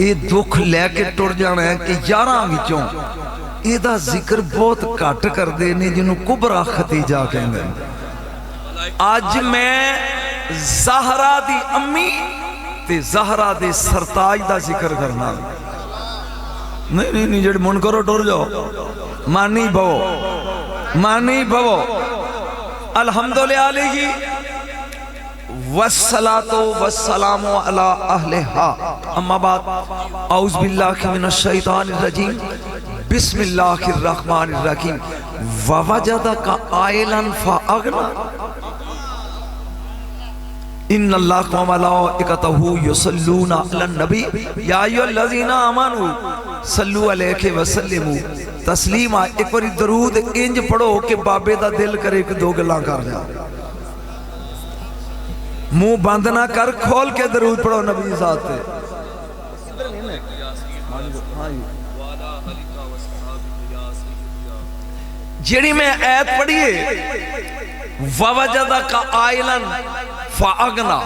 یہ دکھ لے کے ٹر جانا ہے کہ 11 وچوں یہ دا ذکر بہت کٹ کر دے نے جنہوں کبرا ختیجہ کہیں گے. آج میں زہرا دی امی تے زہرا دے سرتاج دا ذکر کرنا. نہیں جڑ من کرو ٹر جاؤ. مانی بھو الحمدللہ علیہ والصلاة والسلام علی اہلہا. اما بعد اعوذ باللہ من الشیطان الرجیم بسم اللہ الرحمن الرحیم. ووجدک عائلا فاغنا ان اللہ وملائکتہ یصلون علی النبی یا ایھا الذین آمنوا صلوا علیہ وسلموا تسلیما. ایک بار درود انج پڑھو کہ بابے دا دل کرے کہ دو گلاں کر جا. منہ بند نہ کر, کھول کے درود پڑھو نبی ذات تے. جیڑی میں آیت پڑھیے ووجدک عائلا فاغنا,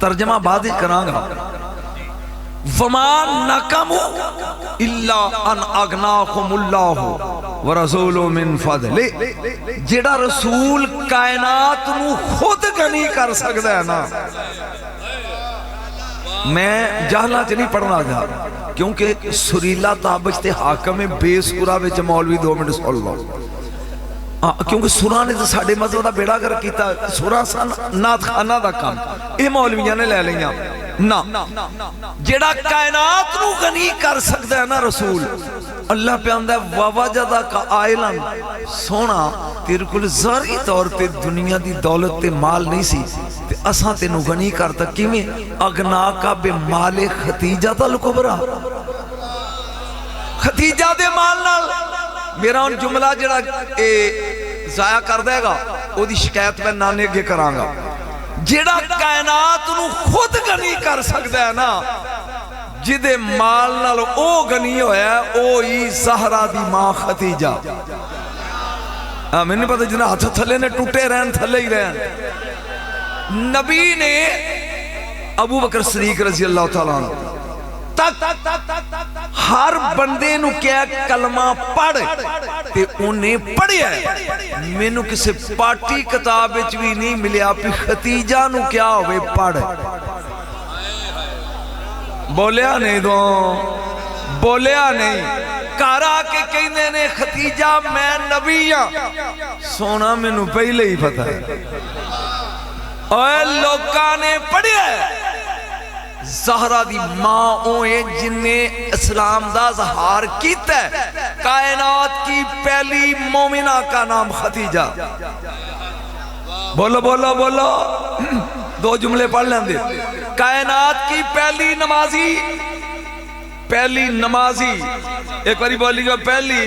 ترجمہ بعد کراں گا. وما نقموا الا ان اغناهم اللہ ورسول من فضل. جیڑا رسول کائنات نو خود غنی کر سکتا ہے نا. میں جہلا چ نہیں پڑھنا جا کیونکہ سریلا تابج تے حاکم بے سورا وچ مولوی 2 منٹ سن لو. کیونکہ سورا نے تو ساڑھے مذہب دا بیڑا کر کیتا. سورا سن نات خانہ دا کام اے مولویاں نے لے لیاں نا. جیڑا کائنات نو غنی کر سکتا ہے نا رسول. اللہ پہ آندہ ہے ووجدک عائلا, سونا تیرے کل ظاہری طور پہ دنیا دی دولت تے مال نہیں سی تے اساں تے نو غنی کرتا کیویں اغناکا بے مال ختیجہ الکبریٰ. ختیجہ دے مال نال میرا ان جملہ جڑا ضائع کر دے گا او دی شکایت میں نانے گے کراں گا. جیڑا کائنات نو خود غنی کر سکتا ہے نا, جدے مال نال او غنی ہویا ہے او ہی زہرا دی ماں ختیجہ. میں نہیں پتا جنہاں ہاتھ تھلے نے ٹوٹے رہن تھلے ہی رہن. نبی نے ابو بکر صدیق رضی اللہ تعالیٰ عنہ تک ہر بندے نو کیا کلمہ پڑھ تے انہیں پڑھیا ہے. میں نو کسے پارٹی کتاب وچ بھی نہیں ملیا پی ختیجہ نو کیا ہوئے پڑھ. بولیا نہیں دو, بولیا نہیں. کارا کے کہنے نے ختیجہ میں نبی ہاں. سونا میں نو پہلے ہی پتہ ہے. اے لوکاں نے پڑھیا ہے زہرا دی ماں اوئے جن نے اسلام دا ظہار کیتا ہے. کائنات کی پہلی مومنہ کا نام ختیجہ. بولو بولو بولو, 2 جملے پڑھ لیں دے. کائنات کی پہلی نمازی ایک باری بولی گا پہلی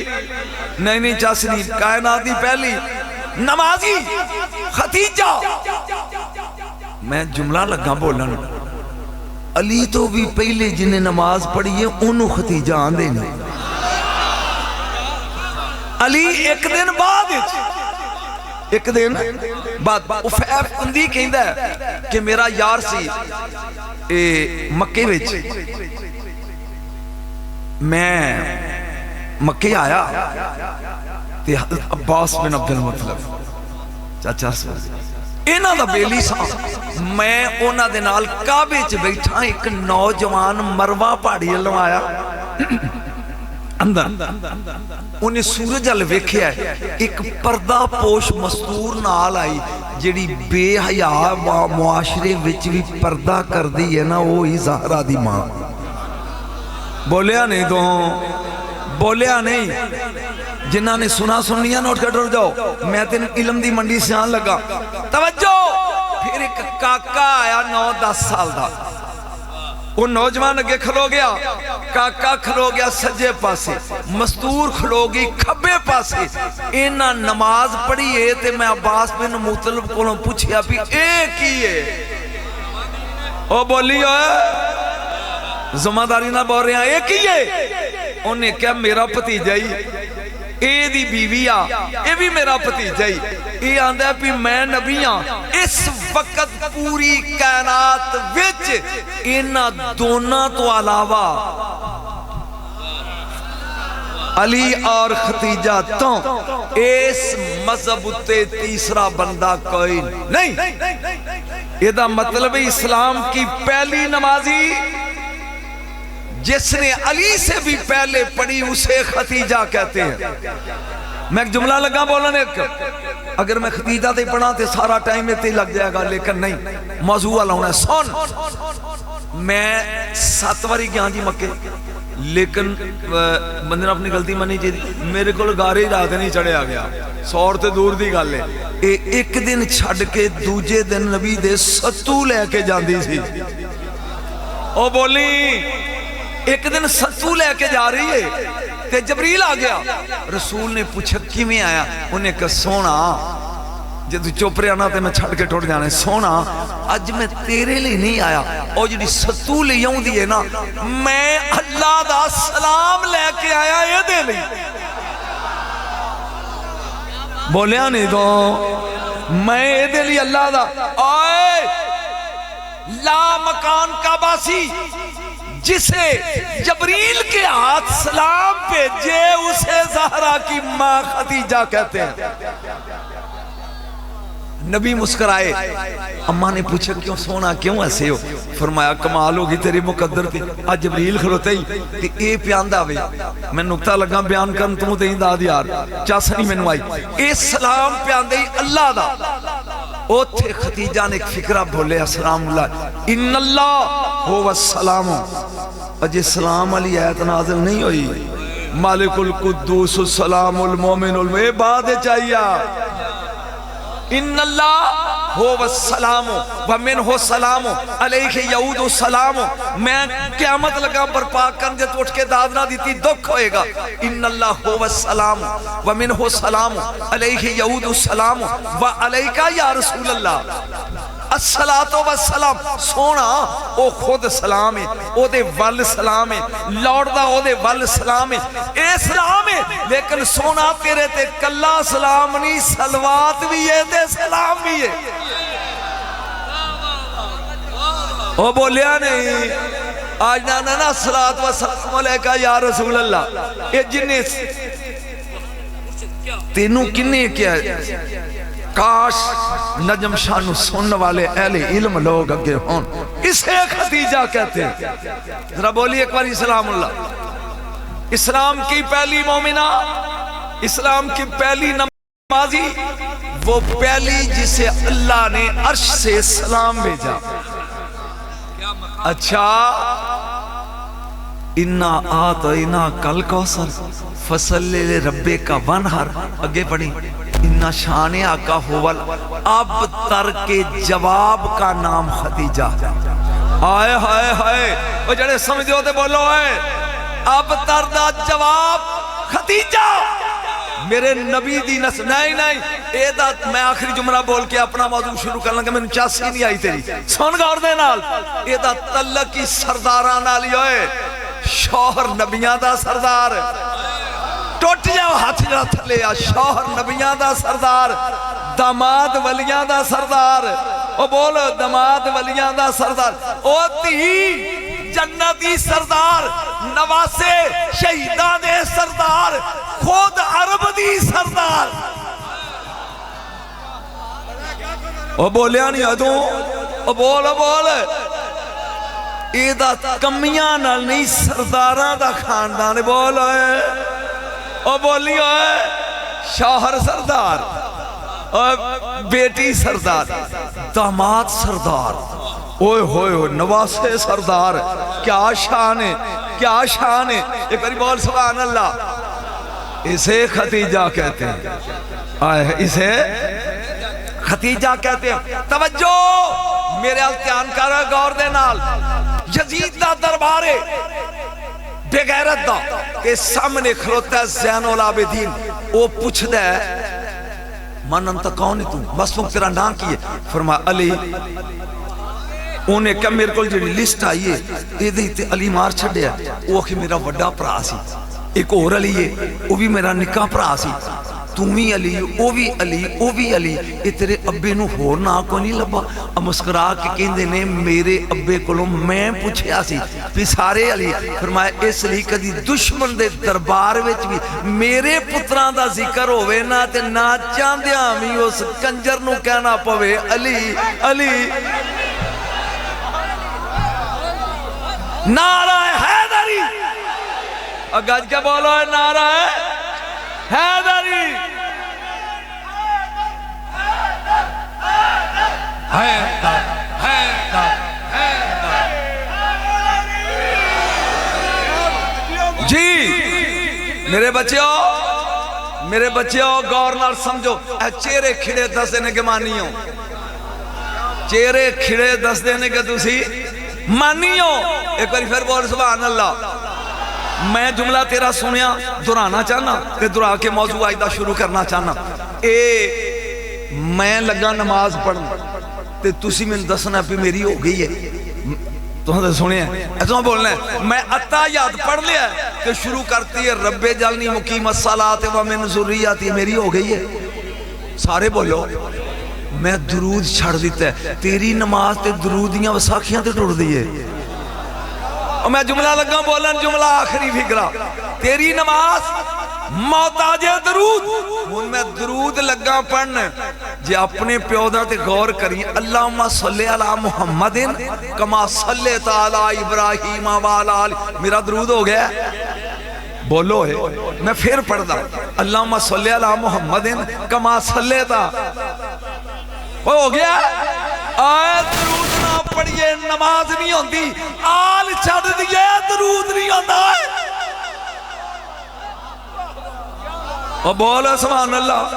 نہیں چاسنی. کائنات کی پہلی نمازی ختیجہ. میں جملہ لگا بولن. علی تو بھی پہلے جنہیں نماز پڑھی ہے انہوں ختیجہ آندے نہیں. علی ایک دن بعد افیف اندی کہندہ ہے کہ میرا یار سی مکے وچ. میں مکے آیا تے عباس بن عبد المطلب چاچا سے اینا دا بیلی سا. میں اونا دے نال کعبے چ بیٹھا. ایک نوجوان مروہ پہاڑی اللہ آیا اندر. انہیں سورج ال ویکھیا ہے. ایک پردہ پوش مستور نال آئی جڑی بے حیا معاشرے وچ بھی پردہ کر دی ہے نا, وہ ہی زہرا دی ماں. بولیا نہیں تو, بولیا نہیں. جنہاں نے سنیا نوٹ کر ڈر جاؤ. میں تین علم دی منڈی سے آن لگا. توجہ. پھر ایک کاکا آیا 9-10 سال دا. وہ نوجوان اگے کھلو گیا. کاکا کھلو گیا سجے پاسے, مستور کھلو گی کھبے پاسے. اینا نماز پڑھی ہے تے میں عباس بن مطلب کو پوچھیا بھی اے کی ہے. او بولی ہے زمہ داری نہ بول رہے ہیں اے کی ہے. انہیں کیا میرا پتیجہ ہی اے دی بیوی آ اے بھی میرا بھتیجا ہی اے آندا ہے بھی میں نبی ہاں اس وقت پوری کائنات وچ انہاں دونوں تو علاوہ علی اور ختیجہ تو اس مذہب تے تیسرا بندہ کوئی نہیں. یہ دا مطلب اسلام کی پہلی نمازی جس نے علی سے بھی پہلے پڑھی اسے ختیجہ کہتے ہیں. میں ایک جملہ لگا بولنے اگر میں ختیجہ تے پڑھا تے سارا ٹائم میں تے لگ جائے گا لیکن نہیں موضوع والا ہونا ہے. سن میں 7 واری گیا جی مکے لیکن بندے نے اپنی غلطی منی چاہیے میرے کو گارے ہی رات نہیں چڑھیا گیا 100 تے دور دی گل ہے. ایک دن چھڈ کے دوجے دن نبی دے ستو لے کے جاندی سی او بولی ایک دن ستو لے کے جا رہی ہے تے جبریل آ گیا. رسول نے پوچھا کیویں آیا انہیں کہا سونا جے تو چپ رہا نا تے میں چھڑ کے ٹوٹ جانے سونا اج میں تیرے لئے نہیں آیا اور جڑی ستو لے آؤں دیئے نا میں اللہ دا سلام لے کے آیا یہ دے لئی بولیا نہیں تو میں یہ دے لئی اللہ دا آئے لا مکان کا باسی جسے جبریل کے ہاتھ سلام بھیجے اسے زہرا کی ماں ختیجہ کہتے ہیں. نبی مسکرائے. اماں نے پوچھا کیوں سونا کیوں ایسے ہو؟ فرمایا کمال ہوگی تیری مقدر تھی آج جبریل کھلوتے ہی کہ اے پیاندہ ہوئے میں نکتہ لگا بیان کرن تمہیں دیں داد یار چاسنی میں نوائی اے سلام پیاندہ ہی اللہ دا او تھے ختیجہ نے ایک فکرہ بھولے السلام اللہ ان اللہ ہو والسلام اجے سلام علی آیت نازل نہیں ہوئی مالک القدوس السلام المومن اے بعد چاہیے ان اللہ ہو والسلام ومن ہو سلام علیہ یعود السلام میں قیامت لگا برپا کر جت اٹھ کے داد نہ دیتی دکھ ہوئے گا ان اللہ ہو والسلام ومن ہو سلام علیہ یعود السلام وعلیکہ یا رسول اللہ الصلاۃ والسلام سونا او خود سلام ہے او دے ول سلام ہے لوٹ دا او دے ول سلام ہے اے سلام ہے لیکن سونا تیرے تے کلا سلام نہیں سلوات بھی ہے تے سلام بھی ہے او بولیا نہیں آج نانا نا الصلاۃ والسلام علیکہ یا رسول اللہ اے جنہیں تینوں کنے کیا ہے کاش نجم شانو سننے والے اہل علم لوگ اگے ہون اسے ختیجہ کہتے ہیں. ذرا بولی ایک بار اسلام اللہ اسلام کی پہلی مومنہ اسلام کی پہلی نمازی وہ پہلی جسے اللہ نے عرش سے سلام بھیجا. اچھا اِنَّا آتَيْنَا کل کوثر فصل ربے کا ونہر اگے پڑھی انہا شان آقا ہوول اب تر کے جواب کا نام ختیجہ آئے ہائے ہائے وہ جڑے سمجھے ہوتے بولو ہے اب تر دا جواب ختیجہ میرے نبی دی نسل نہیں اے دا میں آخری جملہ بول کے اپنا موضوع شروع کرنا کہ میں چاسی نہیں آئی تیری سن گور دے نال اے دا تلق کی سرداران آلی ہوئے شوہر نبیاں دا سردار ٹوٹ جاؤ ہاتھ جا تھلے شوہر نبیاں دا سردار داماد ولیاں دا سردار او بول داماد ولیاں دا سردار او تی جنتی سردار نواسے شہیدان دے سردار خود عرب دی سردار او بولیا نہیں ادھوں او بول اے دا کمیاں نال نہیں سرداراں دا خاندان بول او بولی ہوئے شوہر سردار اور بیٹی سردار داماد سردار اوہ ہوئے نواسے سردار کیا شان ہے کیا شان ہے ایک باری بول سبحان اللہ اسے ختیجہ کہتے ہیں اسے ختیجہ کہتے ہیں. توجہ میرے التیان کر گور دے نال یزید دا دربارے بے غیرت دا کہ سامنے کھلوتا ہے زین العابدین وہ پوچھ دے من انتا کون ہے تو بس وہ تیرا نام کیے فرمایا علی انہیں کہا میرے کو جڑی لسٹ آئیے یہ دیتے علی مار چھڑے ہے وہ کہ میرا وڈا پراسی ایک اور علی ہے وہ بھی میرا نکا بھرا سی تو بھی علی وہ بھی علی وہ بھی علی یہ تیرے ابے نو ہور نا کو نہیں لبا مسکرا کے کہندے نے میرے ابے کولوں میں پوچھیا سی بھی سارے علی فرمایا اس لیے کدی دشمن دے دربار وچ بھی میرے پتراں دا ذکر ہوے نا تے نہ چاندیاں وی اس کنجر نو کہنا پوے علی علی نعرہ حیدری گج کے بولو نعرہ حیدری حیدر حیدر حیدر جی میرے بچیوں غور نال سمجھو اے چہرے کھڑے دس دینے کے مانی ہو چہرے کھڑے دس دینے کے تسی مانی ہو ایک بار پھر بول سبحان اللہ میں جملہ تیرا سنیا درانا چاہنا تے درا کے موضوع آئیدہ شروع کرنا چاہنا میں لگا نماز پڑھنا تے تسی میں دسنا پہ میری ہو گئی ہے تو ہم سنیا ایسا بولنا ہے میں اتایات پڑھ لیا ہے کہ شروع کرتی ہے رب جلنی مقیم الصلاة ومن ذریاتی میری ہو گئی ہے سارے بولو میں درود چھڑ دیتا ہے تیری نماز تے درودیاں وساکھیاں تے ٹوڑ دیئے اور میں جملہ لگا بولن جملہ آخری فکرہ تیری نماز محتاج درود ان میں درود لگا پڑھنے جے اپنے پیودہ تے غور کریں اللہم صلی علی محمد کما صلی تعالی ابراہیم والآل میرا درود ہو گیا بولو ہے میں پھر پڑھ دا اللہم صلی علی محمد کما صلی تعالی ہو گیا آئے درود نہ پڑھئے نماز نہیں ہوندی آل چھڑ دیئے درود نہیں ہوندہ ہے اور بولا سبحان اللہ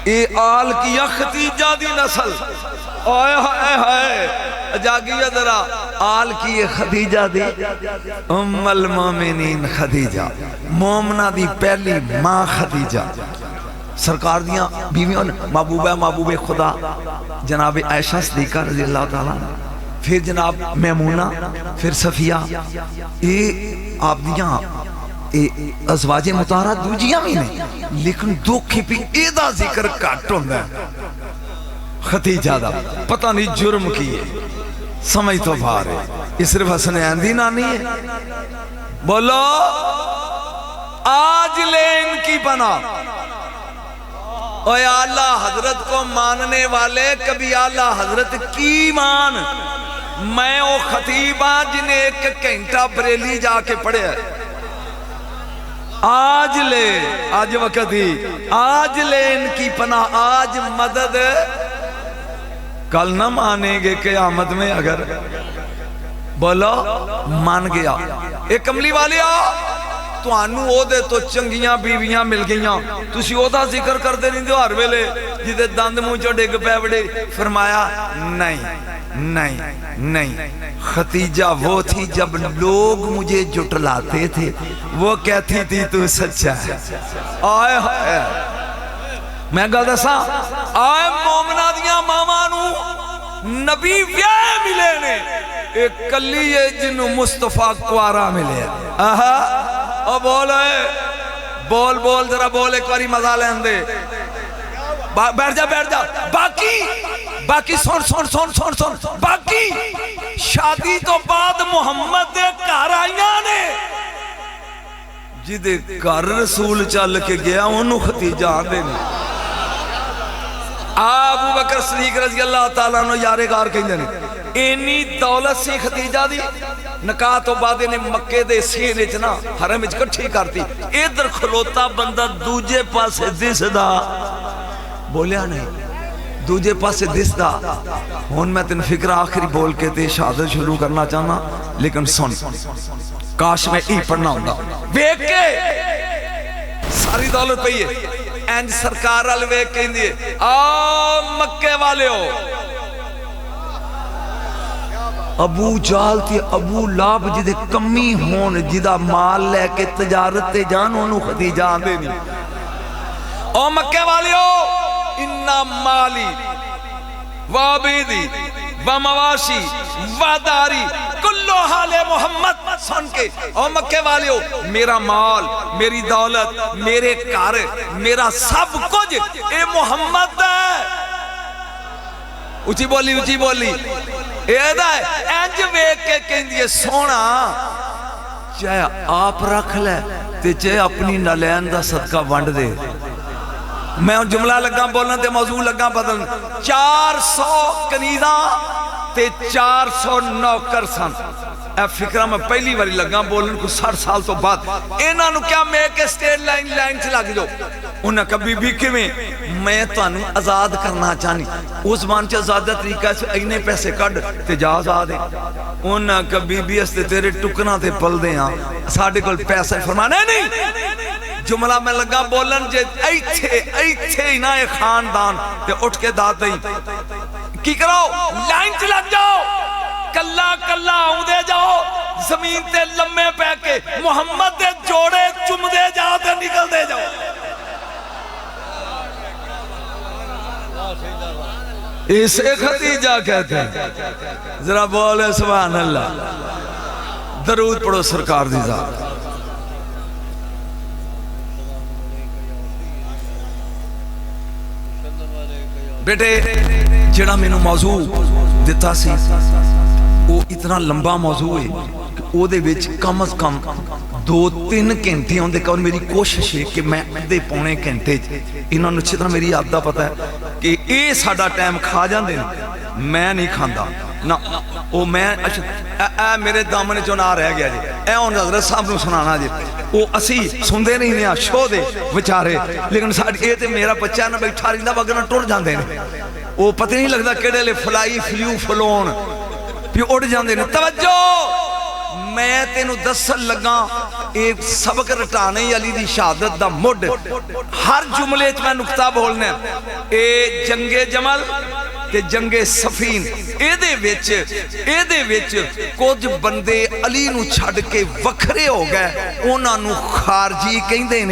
اے آل کی ختیجہ دی نسل آئے ہائے ہائے جاگیہ ذرا آل کی خدیجہ دی ام المومنین خدیجہ مومنہ دی پہلی ماں خدیجہ سرکار دیاں بیویوں محبوب خدا جناب عائشہ صدیقہ رضی اللہ تعالیٰ پھر جناب میمونہ پھر صفیہ آپ دیاں ازواج مطہرہ دوجیاں بھی نہیں لیکن دو کھپی ایدہ ذکر کٹ ہوندہ ہے خدیجہ دا پتہ نہیں جرم کیے سمجھ تو بھارے یہ صرف حسن عین دی نانی ہے بولو آج لے ان کی پناہ اے اللہ حضرت کو ماننے والے کبھی اللہ حضرت کی مان میں وہ خطیبہ جنہیں ایک گھنٹہ بریلی جا کے پڑھے آج لے آج وقت ہی آج لے ان کی پناہ آج مدد کل نہ مانیں گے قیامت میں اگر بولو مان گیا ایک کملی والی تو آنو او دے تو چنگیاں بیویاں مل گئیاں تسی او دا ذکر کر دے نہیں دو ہر ویلے جیدے دند مجھو ڈگ پہ بڑے فرمایا نہیں نہیں نہیں خدیجہ وہ تھی جب لوگ مجھے جٹلاتے تھے وہ کہتی تھی تو سچا ہے آئے آئے میں کہا دسا آئے مومنہ دیاں مامانو نبی ویائے ملے نے ایک کلی ہے جنہوں مصطفیٰ کوارا ملے آہا اور بول بول ذرا بول ایک واری مزہ لین دے بیٹھ جا باقی سن باقی شادی تو بعد محمد دے گھر آئیاں نے جدے گھر رسول چل کے گیا انہوں خدیجہ آندے نے ابو بکر صدیق رضی اللہ تعالیٰ عنہ یارے گار کہیں جانے اینی دولت سی خدیجہ دی نکاح تو بعد انہیں مکے دے سینے چنا حرم اچ کٹھی کرتی ادھر کھلوتا بندہ دوجے پاسے دس دا بولیا نہیں دوجے پاسے دس دا ہون میں تن فکر آخری بول کے تے شہادت شروع کرنا چاہنا لیکن سن کاش میں ای پڑھنا ہوں دا بیک کے ساری دولت پہ یہ اینج سرکار الوے کہیں دیئے مکے والے ہو ابو جال تھی ابو لاب جدے کمی ہون جدہ مال لے کے تجارت تے جان انہوں خدیجہ آندے نہیں او مکے والے ہو انہا مالی وابیدی ومواشی وداری کلو حال محمد سن کے او مکے والیو میرا مال میری دولت میرے گھر میرا سب کچھ اے محمد ہے اچھی بولی اینج ویک کے کہندی سونا چاہے آپ رکھ لے تے چاہے اپنی نالین دا صدقہ ونڈ دے میں جملہ لگا بولنا تے موضوع لگا بدلن 400 کنیزاں تے 400 نوکر سن اے فکرہ میں پہلی باری لگا بولن کو 60 سال تو بعد انہاں نو کیا میں کے سٹیٹ لائن سے لگ جو انہاں کبھی بھی کیویں میں تانوں آزاد کرنا چاہنی اس زمان چ آزاد طریقہ سے اینے پیسے کڈ تے جا آزاد ہے انہاں کبھی بھی اس تے تیرے ٹکنا تے پل دے ہاں ساڈے کول پیسہ فرمانا نہیں جملہ میں لگا بولن جے ایتھے ہی نا ایک خاندان تے اٹھ کے داد دیں کی کرو لائن سے لگ جاؤ کلا کلا آؤں دے جاؤ زمین تے لمے پہ کے محمد دے جوڑے چم دے جاؤ تے نکل دے جاؤ اسے ختیجہ کہتے ہیں ذرا بولے سبحان اللہ درود پڑھو سرکار دی ذات بیٹے جڑا میں نے موضوع دیتا سی وہ اتنا لمبا موضوع ہے کہ وہ دے وچ کم از کم 2-3 گھنٹے ہوندے کہ میری کوشش ہے کہ میں ادھے پونے گھنٹے انہوں نے اچھی طرح میری یاد دا پتہ ہے کہ اے ساڈا ٹائم کھا جاندے میں نہیں کھاندا نا وہ میں اے میرے دامن چوں نہ رہ گیا جی اے ہن حضرت صاحب نوں سنانا جی وہ اسی سندے نہیں نے شو دے بیچارے لیکن ساڈے اے تے میرا بچہ نہ بیٹھا رہندا وگنا ٹر جاندے نے وہ پتہ نہیں لگدا کیڑے لے فلائی فلیو فلون پھر اڑ جاندے نے توجہ میں تینوں دسن لگا ایک سبق رٹانے علی دی شہادت دا مڈ ہر جملے چ میں نقطہ بولنا اے جنگ جمل تے جنگ صفین اے دے وچ کچھ بندے علی نو چھڈ کے وکھرے ہو گئے انہاں نو خارجی کہندے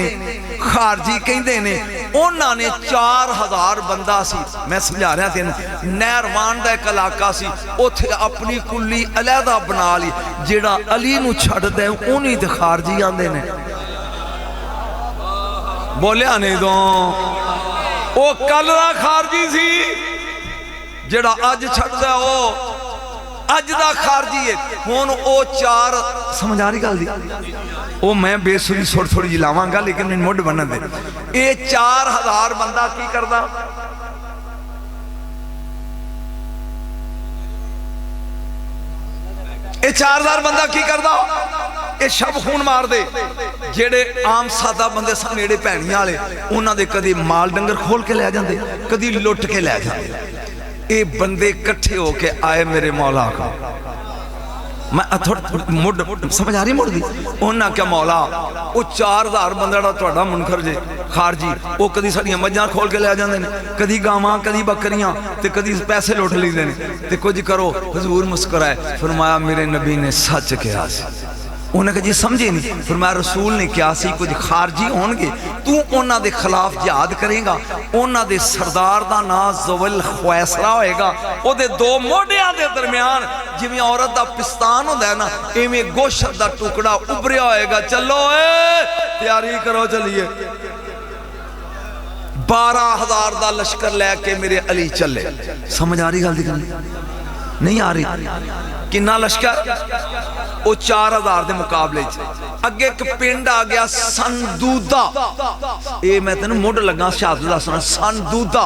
نے انہاں نے 4000 بندہ سی میں سمجھا رہا تھے نہروان دا ایک علاقہ سی اوتھے اپنی کلی علیحدہ بنا لی جیڑا علی نو چھڈ دے انہی تے خارجی آندے نے بولیا نہیں دو او کل دا خارجی سی جیڑا اج چھڈ دے او اج دا خارجی ہے ہن او 4 سمجھ آ رہی گل دی او میں بے سری تھوڑی جی لاواں گا لیکن میں مڈ بنن دے اے 4000 بندہ کی کردا اے 4000 بندہ کی کردا اے شب خون مار دے جیڑے عام سادہ بندے سن نیڑے بھینیاں والے انہاں دے کدی مال ڈنگر کھول کے لے جاندے کدی لٹ کے لے جاندے اے بندے کٹھے ہو کے آئے میرے مولا کا میں مڈ سمجھ آ رہی مڑ دی انہاں کیا مولا وہ 4000 بندہ توڑا منکر جے خارجی وہ کدی ساڑیاں مجھاں کھول کے لے جاندے نے کدی گاواں کدی بکریاں تے کدی پیسے لوٹ لیندے نے تے کچھ کرو حضور مسکرائے فرمایا میرے نبی نے سچ کہا سی انہوں نے کہا جی سمجھے نہیں فرمایا رسول نے کیا سی کچھ خارجی ہونگے تو انہاں دے خلاف جہاد کریں گا انہاں دے سردار دا نا زول خویسرہ ہوئے گا او دے 2 موڑیاں دے درمیان جی میں عورت دا پستان ہو دے نا ایمیں گوشت دا ٹکڑا ابریا ہوئے گا چلو تیاری کرو چلیے 12000 دا لشکر لے کے میرے علی چلے سمجھ آ رہی گل دی کرنی نہیں آ رہی کنہ لشکر وہ 4000 دے مقابلے اگے ایک پنڈ آ گیا سندودہ اے میں تینوں موڈ لگا شہادت دا سنا سندودہ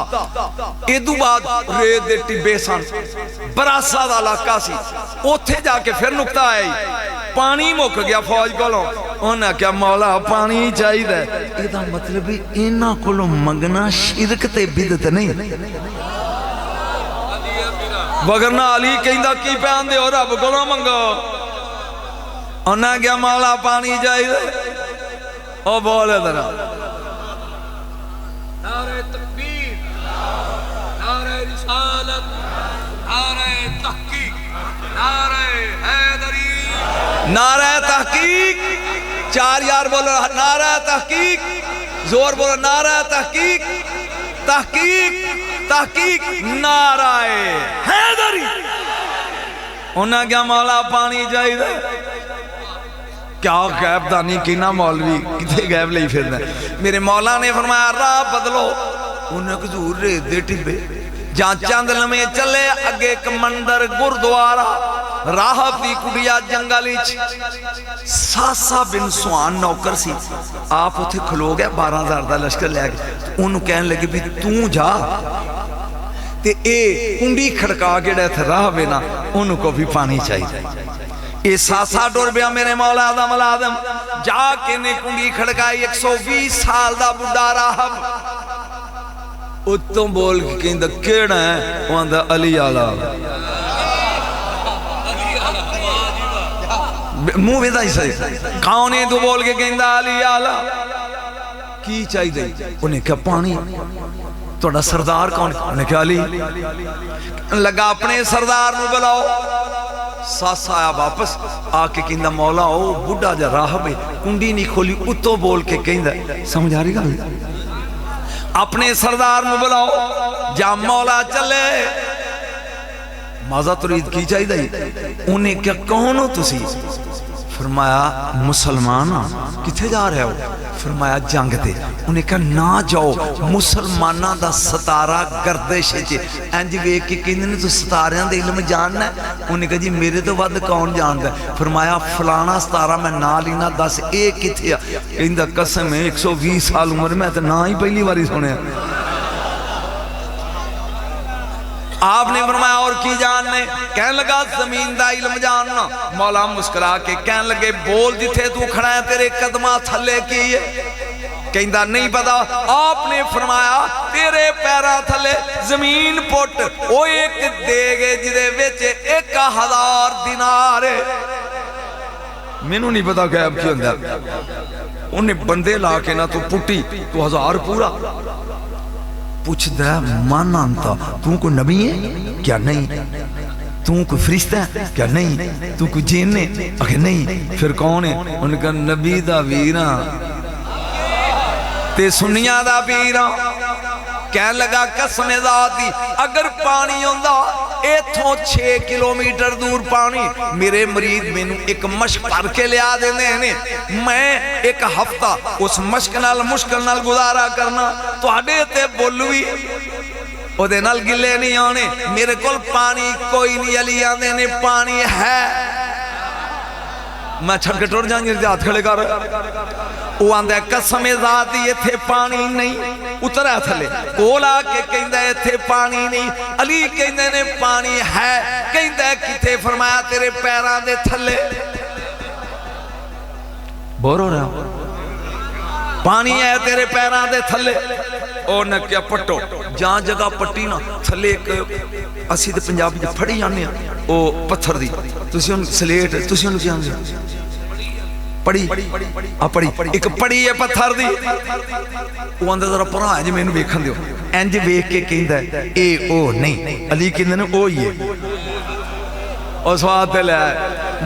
ایدو بعد ریت دے ٹبے سن براسا دا علاقہ سی اوتھے جا کے پھر نکتہ آئی پانی مک گیا فوج کولوں انہاں کیا مولا پانی چاہی دے ایدہ مطلب انہاں کولوں منگنا شرک تے بدت نہیں وگرنہ علی کہندہ کی پہن دے اور رب کو منگو انہاں کیا مولا پانی جائے دے او بولے درہ نعرہ تکبیر نعرہ رسالت نعرہ تحقیق نعرہ حیدری نعرہ تحقیق 4 یار بولو نعرہ تحقیق زور بولو نعرہ تحقیق تحقیق تحقیق نعرہ حیدری انہیں کیا مولا پانی چاہیے کیا غیب دانی کینا مولوی کتنے غیب لئی پھرنا میرے مولا نے فرمایا راہ بدلو انہیں حضور ریت دے ٹبے جہاں چند لمحے چلے اگے ایک مندر گردوارا راہب دی کڑیا جنگلی ساسا بن سوان نوکر سی آپ اتھے کھلو گئے 12,000 دا لشکر لے گئے انہوں کہنے لگے بھی توں جا تے اے کنڈی کھڑکا کے ڈے تھے راہب نا انہوں کو بھی پانی چاہیے اے ساسا ڈور بیا میرے مولا آدم الادم جا کے نے کنڈی کھڑکائی 120 سال دا بڑھا راہب اتوں بول کے کہیں دا کیڑا ہے وہاں دا علی آلہ منہ ویدہ ہی صحیح کھاؤنے تو بول کے کہیں دا علی آلہ کی چاہی دے انہیں کہا پانی توڑا سردار کون ہے انہیں کہا علی لگا اپنے سردار نو بلاؤ ساس آیا واپس آکے کہیں دا مولا ہو بڑھا جا راہب ہے کنڈی نہیں کھولی اتوں بول کے کہیں دا سمجھ آ رہی گا اپنے سردار نو بلاؤ جا مولا چلے مازہ ترید کی چاہی دائی انہیں کیا کون ہو تسی فرمایا مسلمان کتھے جا رہے ہو فرمایا جنگ دے انہیں کہا نہ جاؤ مسلمانہ دا ستارہ گردش ہے انج وے کہ کہنے نے تو ستاریاں دے علم جاننا ہے انہیں کہا جی میرے تو ود کون جانتا ہے فرمایا فلانا ستارہ میں نہ لینا 10 ایک کتھے اندہ قسم ہے 120 سال عمر میں تو نہ ہی پہلی باری سنے آپ نے فرمایا اور کی جاننے کہنے لگا زمین دا علم جاننا مولا مسکرا کے کہنے لگے بول جتھے تو کھڑا ہے تیرے قدمہ تھلے کیے کہندہ نہیں پتا آپ نے فرمایا تیرے پیرا تھلے زمین پوٹ وہ ایک دے گے جدے ویچے 1000 دینار میں نو نہیں پتا کہ اب کیوں اندر انہیں بندے لا کے نا تو پٹی تو 1000 پورا پوچھ دے مانا انتا تم کو نبی ہے کیا نہیں تم کو فرشتہ ہے کیا نہیں تم کو جین ہے اگر نہیں پھر کون ہے انہوں کہا نبی دا ویران تے سنیا دا ویران کہنے لگا قسم ذاتی اگر پانی ہوندہ ایتھوں 6 کلومیٹر دور پانی میرے مرید میں ایک مشک پر کے لیا دینے ہیں میں ایک ہفتہ اس مشک نال مشکل نال گزارا کرنا تو آڈے تے بولوی او دے نال گلے نہیں آنے میرے کل پانی کوئی نہیں علی آنے نے پانی ہے میں چھڑ کے ٹوڑ جائیں گے ہاتھ کھڑے کر وہ آندھا قسم ذاتی یہ تھے پانی نہیں اترا تھلے کولا کے کہندہ یہ تھے پانی نہیں علی کہندہ نے پانی ہے کہندہ کتے فرمایا تیرے پیران دے تھلے بور ہو رہا پانی ہے تیرے پیران دے تھلے اور نہ کیا پٹو جہاں جگہ پٹی نا تھلے ایک اسی دے پنجابی دے پھڑی جانے ہیں وہ پتھر دی تسی ان سلیٹ تسی ان کیا ہوں پڑی پڑی ایک پڑی ہے پتھر دی وہ اندر ذرا پرا ہے جی میں انہوں بیکھن دیو انج بیک کے کہیں دا اے او نہیں علی کہیں دا او یہ اور سوات لے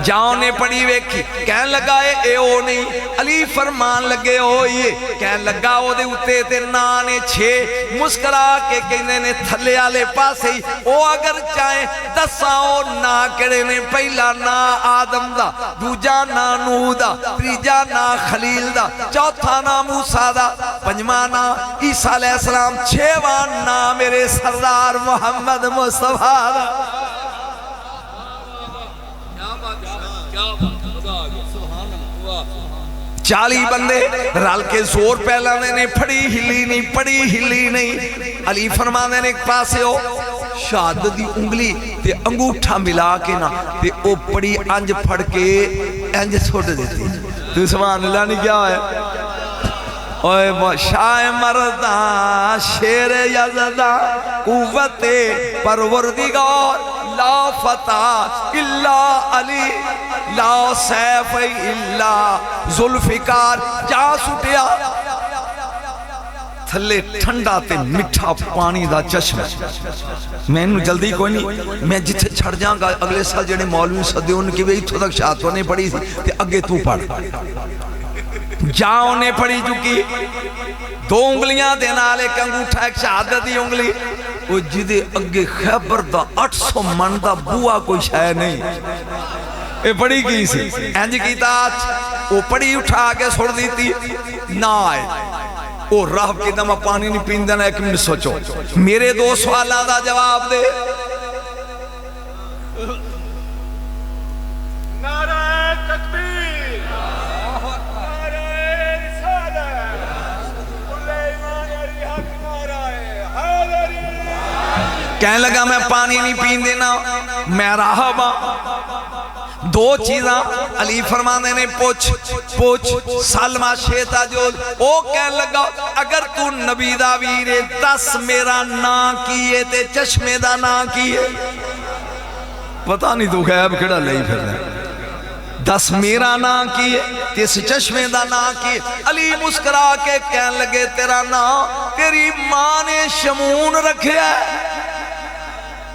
جاؤں نے پڑی ویکھی کہن لگا اے او نہیں علی فرمان لگے او یہ کہن لگا او دے اتے تے نانے 6 مسکرا کے کہنے نے تھلے آلے پاسے ہی او اگر چاہیں 10 او نا کرے نے پہلا نا آدم دا دوجا نا نوح دا تریجا نا خلیل دا چوتھا نا موسیٰ دا پنجمہ نا عیسیٰ علیہ السلام 6واں نا میرے سردار محمد مصطفیٰ دا 40 بندے رال کے زور پہلانے نے پڑی ہلی نہیں علی فرمانے نے ایک پاسے ہو شہادت دی انگلی تے انگوٹھا ملا کے نا تے او پڑی انج پھڑ کے انج چھوڑ دیتی تو سبحان اللہ نہیں کیا ہے اوہ شاہ مردان شیر یزدان قوت پروردگار لا فتح الا علی لا سیف الا ذوالفقار جا سٹیا تھلے ٹھنڈا تے مٹھا پانی دا چشم میں انہوں جلدی کوئی نہیں میں جتھے چھڑ جاؤں گا اگلے سال جڑے مولوی صدیوں ان کی بھی اتھو تک شاہتوں نے پڑھی تھی تے اگے تو پڑھ جا انہیں پڑی چکی 2 انگلیاں دے نال ایک انگوٹھا ایک شہادت دی انگلی وہ جدے اگے خیبر دا 800 من دا بوا کوئی شے نہیں اے پڑی کی سی انج کیتا وہ پڑی اٹھا کے سڑ دیتی نہ آئے وہ رب کی دمہ پانی نہیں پین دینا ایک منٹ سوچو میرے 2 سوالہ دا جواب دے نعرہ تکبیر نعرہ رسالت کل ایمان علی حق نعرہ حیدری کہنے لگا میں پانی نہیں پین دینا میں راہب 2 چیزاں علی فرمانے نے پوچھ سلمہ شیطہ جو او کہنے لگا اگر تو نبی دا ویرے 10 میرا نا کیے تے چشمے دا نا کیے پتہ نہیں تو غیب کھڑا لئی پھر دے 10 میرا نا کیے تیس چشمے دا نا کیے علی مسکرا کے کہنے لگے تیرا نا تیری ماں نے شمون رکھے ہے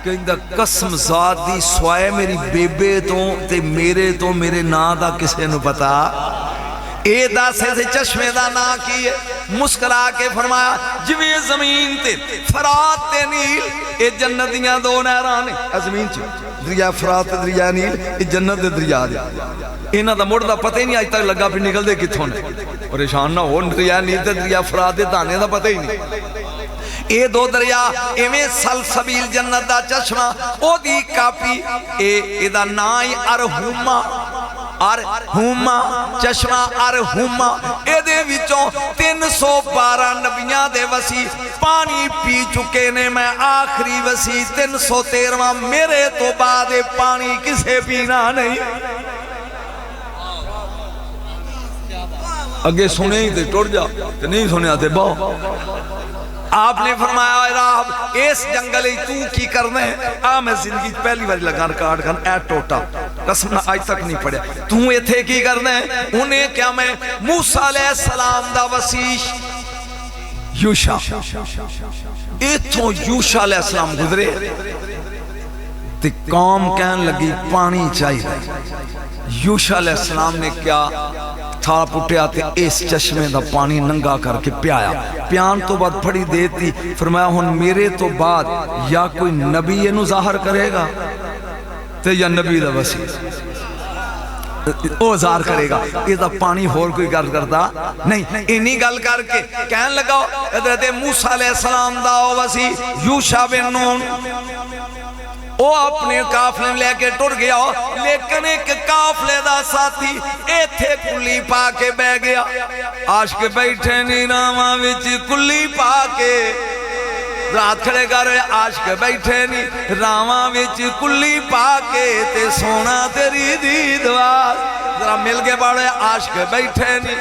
کہندہ قسم ذات دی سوائے میری بیبے تے میرے نا دا کسے نو پتا اے 10 سے چشمے دا نا کیے مسکرا کے فرمایا جویں زمین تے فرات تے نیل اے جنت دیاں 2 نہراں نے زمین چ دریا فرات تے دریا نیل اے جنت دے دریا دے انہاں دا مڑ دا پتہ ہی نہیں اج تک لگا پھر نکل دے کتھوں نے پریشان نہ ہو دریا نیل تے دریا فرات دے دانے دا پتہ ہی نہیں اے 2 دریا ایویں سلسبیل جنت دا چشمہ او دی کاپی اے دا نائی ارہوما چشمہ ارہوما اے دے وچوں 312 نبیاں دے وسیع پانی پی چکے نے میں آخری وسیع 313واں میرے تو بعد پانی کسے پینا نہیں اگے سنے ہی تے ٹوڑ جا تے نہیں سنے آتے باؤ آپ نے فرمایا اے راہب اس جنگل ہی تو کی کرنے ہیں میں زندگی پہلی باری لگا ریکارڈ کر اے ٹوٹا قسم نہ آج تک نہیں پڑھیا تو یہ تھے کی کرنے ہیں انہیں کیا میں موسیٰ علیہ السلام دا وسیش یوشا ایتھوں یوشا علیہ السلام گزرے تے قوم کہنے لگی پانی چاہیے یوشا علیہ السلام نے کیا تھا پٹیا تے اس چشمے دا پانی ننگا کر کے پیایا پیان تو بعد پھڑی دیتی فرمایا ہن میرے تو بعد یا کوئی نبی یہ نو ظاہر کرے گا تے یا نبی دا وسیع او ظاہر کرے گا یہ دا پانی ہور کوئی گل کرتا نہیں انہی گل کر کے کہنے لگا حضرت موسیٰ علیہ السلام دا وسیع یوشع بن نون وہ اپنے قافلے لے کے ٹر گیا لیکن ایک قافلے دا ساتھی ایتھے کلی پا کے بہ گیا عاشق بیٹھے نہیں راواں وچ کلی پا کے رات کھڑے کر عاشق بیٹھے نہیں راواں وچ کلی پا کے تے سونا تیری دید واس ذرا مل کے پڑھے عاشق بیٹھے نہیں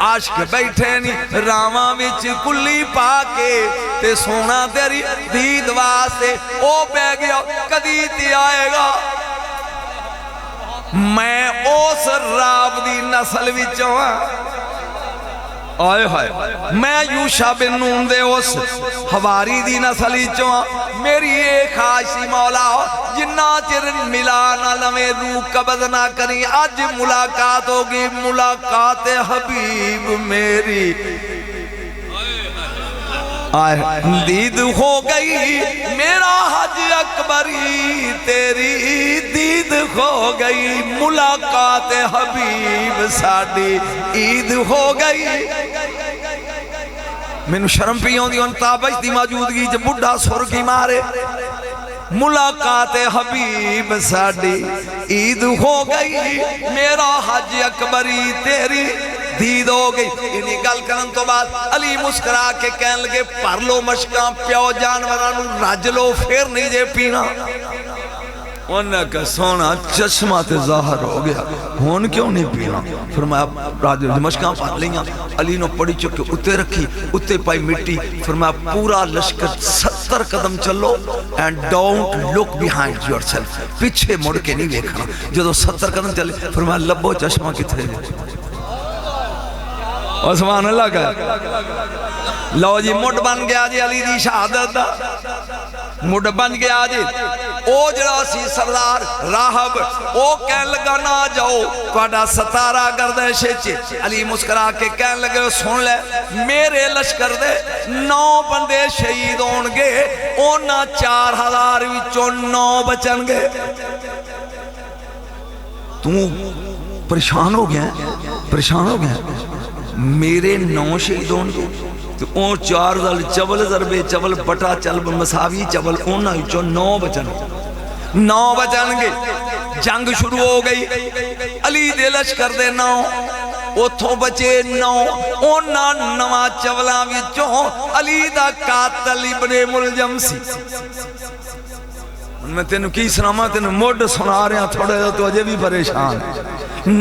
عاشق بیٹھے نہیں راواں وچ کلی پا کے تے سونا تیری دید واسطے او بہ گیا کدی تے آئے گا میں اس راب دی نسل وچوں آئے ہائے میں یوشع بن نون دے اس حواری دی نسل وچوں میری ایک خواہشی مولا جنہ چر ملا نہ لمیں روح قبض نہ کریں آج ملاقات ہوگی ملاقات حبیب میری دید ہو گئی میرا حج اکبری تیری دید ہو گئی ملاقات حبیب ساڑی عید ہو گئی میں نے شرم پیوں دی ان تابش دی موجودگی جب بڑھا سر کی مارے ملاقات حبیب ساڑی عید ہو گئی میرا حج اکبری تیری دید ہو گئی انہی گل کرن تو بعد علی مسکرا کے کہن لگے پر لو مشکاں پیو جانورانو رج لو پھر نہیں جے پینا انہاں کا سونا چشمہ تے ظاہر ہو گیا ہون کیوں نہیں پینا فرمایا راجل مشکاں پار لیاں علی نو پڑی چکے اتے رکھی اتے پائی مٹی فرمایا پورا لشکر 70 قدم چلو and don't look behind yourself پیچھے مڑ کے نہیں دیکھنا جدو 70 قدم چلے فرمایا لبو چشمہ کتھے سبحان اللہ کا لو جی مڈ بن گیا جی علی دی شہادت دا مڈ بن گیا جی او جڑا سی سردار راہب او کہن لگا نہ جاؤ تہاڈا ستارہ گردش وچ علی مسکرا کے کہن لگے سن لے میرے لشکر دے 9 بندے شہید ہون گے اونا 4000 وچوں 9 بچن گے تو پریشان ہو گیا پریشان ہو گیا میرے 9 شہید ہون گے تو اون 4 دل چبل ضربے چبل بٹا چلب مساوی چبل اونا وچوں 9 بچن گے جنگ شروع ہو گئی علی دے لشکر دے 9 اتھوں بچے 9 اونا 9 چبلاں وچوں علی دا قاتل ابن ملجم سی میں تینوں کی سناما تینوں موڈ سنا رہا تھوڑے تو اجے بھی پریشان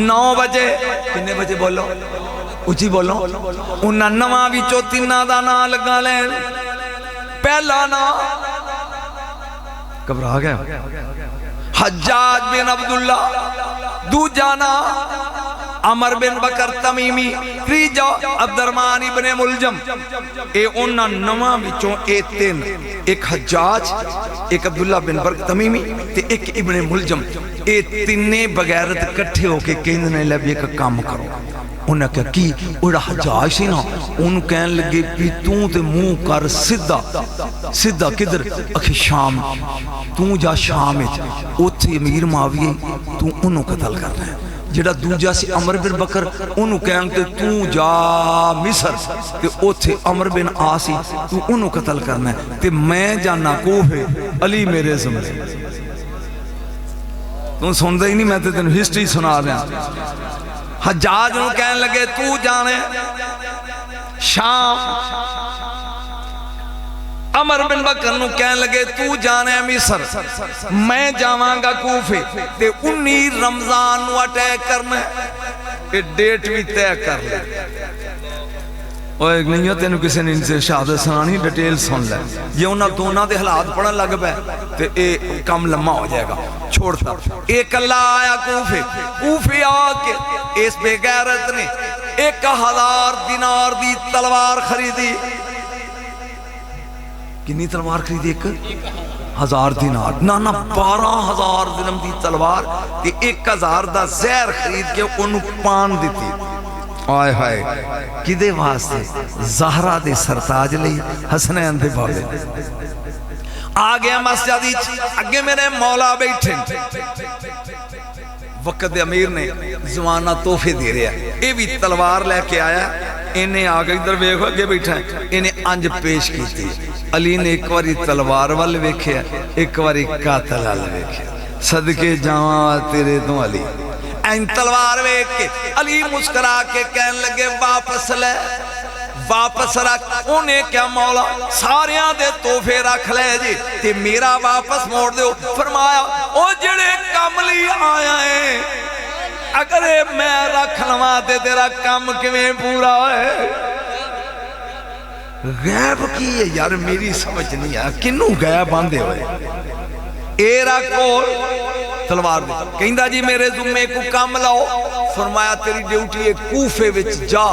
9 بجے کنے بجے بولو اچھی بولو انہاں 9 وچوں 3 دا نام لگا لین پہلا نام گھبرا گیا حجاج بن عبداللہ دوجا نام عمر بن بکر تمیمی تیجا عبدالرحمن ابن ملجم اے انہاں 9 وچوں اے 3 ایک حجاج ایک عبداللہ بن بکر تمیمی تے ایک ابن ملجم اے 3 بغیرت کٹھے ہو کے کہنے لگے ایک کام کرو انہاں کہا کی اوڑا حجاج سی نا انہوں کہنے لگے پی توں تے منہ کر سدھا کدھر اکھی شام توں جا شام اوتھے امیر معاویہ توں انہوں قتل کر رہے ہیں جڑا دوجا سی عمر بن بکر انہوں کہنے توں جا مصر تے اوتھے عمر بن آسی توں انہوں قتل کرنا ہے تے میں جانا کوفے علی میرے زمرے توں سن دے ہی نہیں میں تے تینوں ہسٹری سنا رہا حجاج انہوں کہنے لگے تو جانے شام عمر بن بکر انہوں کہنے لگے تو جانے مصر میں جاواں گا کوفے تے 19 رمضان نو اٹیک کرنا ہے ڈیٹ بھی طے کر لے اور ایک نہیں ہوتے انہوں کسی نے ان سے شہادت سنانی ڈیٹیل سن لے یہ انہوں دونوں دے حالات پڑھن لگ بے تے اے کم لمحہ ہو جائے گا چھوڑتا ایک اللہ آیا کوفے آکے اس بے غیرت نے 1000 دینار دی تلوار خریدی کنی تلوار خریدی 1000 دینار نانا 12000 درہم دی تلوار تے 1000 دا زہر خرید کے انہوں پان دیتی آئے ہائے کدے واسطے زہرہ دے سرتاج لئی حسنین دے بابے آگیا مسجدی اگے میرے مولا بیٹھے وقت امیر نے زمانہ توفے دے رہا ہے اے بھی تلوار لے کے آیا انہیں آگے ادھر بیکھو اگے بیٹھا ہے انہیں انج پیش کی تھی علی نے ایک واری تلوار والے بیکھے ایک واری قاتل والے بیکھے صدقے جاواں تیرے تو علی این تلوار بیکھ کے علی مسکرا کے کہنے لگے واپس رکھ انہیں کیا مولا ساریاں دے توفے رکھ لے جی تے میرا واپس موڑ دے فرمایا او جڑے کملی آیا ہے اگر میں رکھ لواں تے تیرا کم کمیں پورا ہے غیب کی ہے یار میری سمجھ نہیں ہے کنوں غیب باندھے ہوئے ایرا کول تلوار دے کہندہ جی میرے ذمے کو کام لاؤ فرمایا تیری ڈیوٹی ایک کوفے وچ جا